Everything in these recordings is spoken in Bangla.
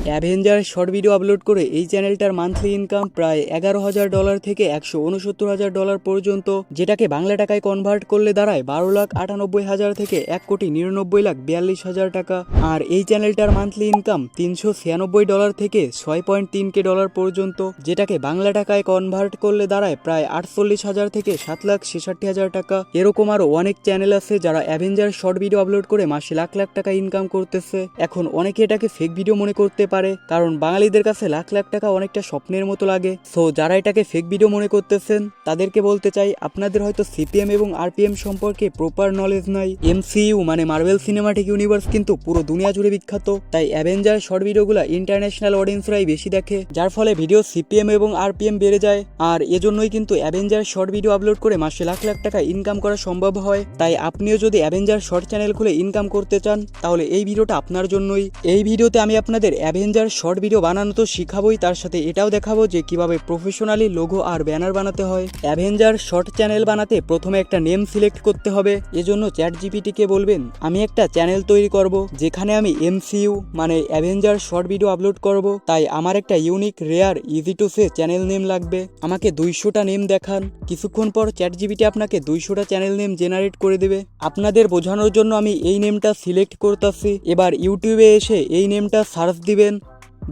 অ্যাভেঞ্জার শর্ট ভিডিও আপলোড করে এই চ্যানেলটার মান্থলি ইনকাম প্রায় $11,000 থেকে $169,000 পর্যন্ত, যেটাকে বাংলা টাকায় কনভার্ট করলে দাঁড়ায় 12,98,000 থেকে $1,99,42,000 টাকা। আর এই চ্যানেলটার মান্থলি ইনকাম $396 থেকে $6.3K পর্যন্ত, যেটাকে বাংলা টাকায় কনভার্ট করলে দাঁড়ায় প্রায় 48,000 থেকে 7,66,000 টাকা। এরকম আরো অনেক চ্যানেল আছে যারা অ্যাভেঞ্জার শর্ট ভিডিও আপলোড করে মাসে লাখ লাখ টাকা ইনকাম করতেছে। এখন অনেকে এটাকে ফেক ভিডিও মনে করতে পারে, কারণ বাঙালিদের কাছে লাখ লাখ টাকা অনেকটা স্বপ্নের মতো লাগে। সো যারা এটাকে ফেক ভিডিও মনে করতেছেন তাদেরকে বলতে চাই, আপনাদের হয়তো সিপিএম এবং আরপিএম সম্পর্কে প্রপার নলেজ নাই। এমসিইউ মানে মার্ভেল সিনেমাটিক ইউনিভার্স কিন্তু পুরো দুনিয়া জুড়ে বিখ্যাত, তাই অ্যাভেঞ্জার শর্ট ভিডিওগুলো ইন্টারন্যাশনাল অডিয়েন্সরাই বেশি দেখে, যার ফলে ভিডিও সিপিএম এবং আরপিএম বেড়ে যায়। আর এজন্যই কিন্তু অ্যাভেঞ্জার শর্ট ভিডিও আপলোড করে মাসে লাখ লাখ টাকা ইনকাম করা সম্ভব হয়। তাই আপনিও যদি অ্যাভেঞ্জার শর্ট চ্যানেল খুলে ইনকাম করতে চান তাহলে এই ভিডিওটা আপনার জন্যই। এই ভিডিওতে আমি আপনাদের অ্যাভেঞ্জার শর্ট ভিডিও বানানো তো শিখাবোই, তার সাথে এটাও দেখাবো যে কিভাবে প্রফেশনালি লোগো আর ব্যানার বানাতে হয়। অ্যাভেঞ্জার শর্ট চ্যানেল বানাতে প্রথমে একটা নেম সিলেক্ট করতে হবে। এজন্য চ্যাটজিপিটিকে বলবেন আমি একটা চ্যানেল তৈরি করব যেখানে আমি এমসিইউ মানে অ্যাভেঞ্জার শর্ট ভিডিও আপলোড করব, তাই আমার একটা unique rare easy to say channel name লাগবে। আমাকে 200টা নেম দেখান। কিছুক্ষণ পর চ্যাটজিপিটি আপনাকে 200টা চ্যানেল নেম জেনারেট করে দেবে। আপনাদের বোঝানোর জন্য আমি এই নেমটা সিলেক্ট করতেছি। এবার ইউটিউবে এসে এই নেমটা সার্চ দিবেন।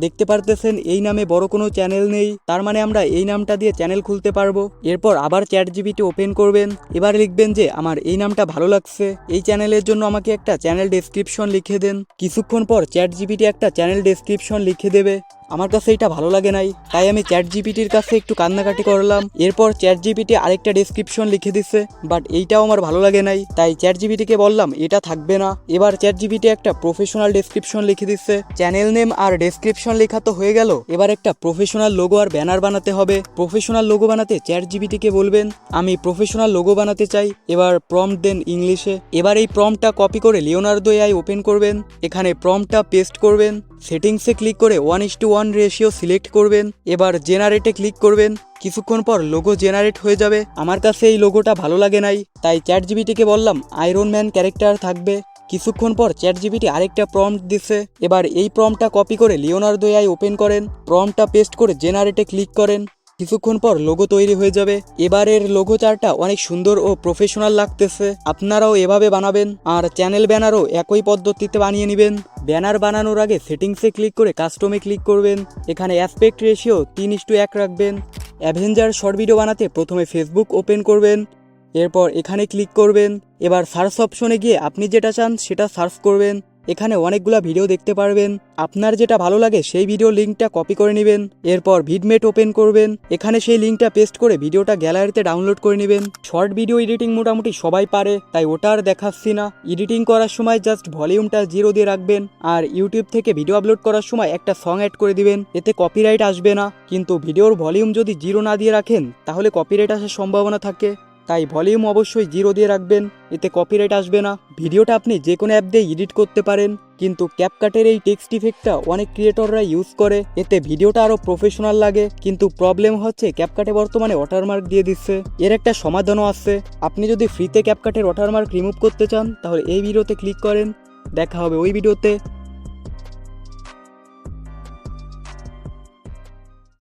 দেখতে পারতেছেন এই নামে বড় কোনো চ্যানেল নেই, তার মানে আমরা এই নামটা দিয়ে চ্যানেল খুলতে পারবো। এরপর আবার চ্যাটজিপিটি ওপেন করবেন। এবার লিখবেন যে আমার এই নামটা ভালো লাগছে, এই চ্যানেলের জন্য আমাকে একটা চ্যানেল ডেসক্রিপশন লিখে দেন। কিছুক্ষণ পর চ্যাটজিপিটি একটা চ্যানেল ডেসক্রিপশন লিখে দেবে। আমার কাছে এটা ভালো লাগে নাই, তাই আমি চ্যাটজিপিটির কাছে একটু কান্নাকাটি করলাম। এরপর চ্যাটজিপিটি আরেকটা ডেসক্রিপশন লিখে দিচ্ছে, বাট এইটাও আমার ভালো লাগে নাই, তাই চ্যাটজিপিটিকে বললাম এটা থাকবে না। এবার চ্যাটজিপিটি একটা প্রফেশনাল ডেসক্রিপশন লিখে দিচ্ছে। চ্যানেল নেম আর ডেসক্রিপশন লেখা তো হয়ে গেল, এবার একটা প্রফেশনাল লোগো আর ব্যানার বানাতে হবে। প্রফেশনাল লোগো বানাতে চ্যাটজিপিটিকে বলবেন আমি প্রফেশনাল লোগো বানাতে চাই। এবার প্রম্পট দেন ইংলিশে। এবার এই প্রম্পটটা কপি করে লিওনার্দো এআই ওপেন করবেন। এখানে প্রম্পটটা পেস্ট করবেন। সেটিংসে ক্লিক করে 1:1 রেশিও সিলেক্ট করবেন। এবার জেনারেটে ক্লিক করবেন। কিছুক্ষণ পর লোগো জেনারেট হয়ে যাবে। আমার কাছে এই লোগোটা ভালো লাগে নাই, তাই চ্যাটজিপিটিকে বললাম আয়রন ম্যান ক্যারেক্টার থাকবে। কিছুক্ষণ পর চ্যাটজিপিটি আরেকটা প্রম্পট দিচ্ছে। এবার এই প্রম্পটটা কপি করে লিওনার্দো এআই ওপেন করেন। প্রম্পটটা পেস্ট করে জেনারেটে ক্লিক করেন। কিছুক্ষণ পর লোগো তৈরি হয়ে যাবে। এবারের লোগো চার্টটা অনেক সুন্দর ও প্রফেশনাল লাগতেছে। আপনারাও এভাবে বানাবেন, আর চ্যানেল ব্যানারও একই পদ্ধতিতে বানিয়ে নেবেন। ব্যানার বানানোর আগে সেটিংসে ক্লিক করে কাস্টমে ক্লিক করবেন। এখানে অ্যাসপেক্ট রেশিও 3:1 রাখবেন। অ্যাভেঞ্জার শর্ট ভিডিও বানাতে প্রথমে ফেসবুক ওপেন করবেন। এরপর এখানে ক্লিক করবেন। এবার সার্চ অপশনে গিয়ে আপনি যেটা চান সেটা সার্চ করবেন। এখানে অনেকগুলা ভিডিও দেখতে পারবেন। আপনার যেটা ভালো লাগে সেই ভিডিও লিঙ্কটা কপি করে নেবেন। এরপর ভিডমেট ওপেন করবেন। এখানে সেই লিঙ্কটা পেস্ট করে ভিডিওটা গ্যালারিতে ডাউনলোড করে নেবেন। শর্ট ভিডিও এডিটিং মোটামুটি সবাই পারে, তাই ওটা আর দেখাচ্ছি না। এডিটিং করার সময় জাস্ট ভলিউমটা 0 দিয়ে রাখবেন, আর ইউটিউব থেকে ভিডিও আপলোড করার সময় একটা সং অ্যাড করে দিবেন। এতে কপিরাইট আসবে না, কিন্তু ভিডিওর ভলিউম যদি 0 না দিয়ে রাখেন তাহলে কপিরাইট আসার সম্ভাবনা থাকে। তাই ভলিউম অবশ্যই 0 দিয়ে রাখবেন, এতে কপিরাইট আসবে না। ভিডিওটা আপনি যে কোনো অ্যাপ দিয়ে এডিট করতে পারেন, কিন্তু ক্যাপকাটের এই টেক্সট ইফেক্টটা অনেক ক্রিয়েটররা ইউজ করে, এতে ভিডিওটা আরও প্রফেশনাল লাগে। কিন্তু প্রবলেম হচ্ছে ক্যাপকাটে বর্তমানে ওয়াটারমার্ক দিয়ে দিচ্ছে। এর একটা সমাধানও আছে। আপনি যদি ফ্রিতে ক্যাপকাটের ওয়াটারমার্ক রিমুভ করতে চান তাহলে এই ভিডিওতে ক্লিক করেন। দেখা হবে ওই ভিডিওতে।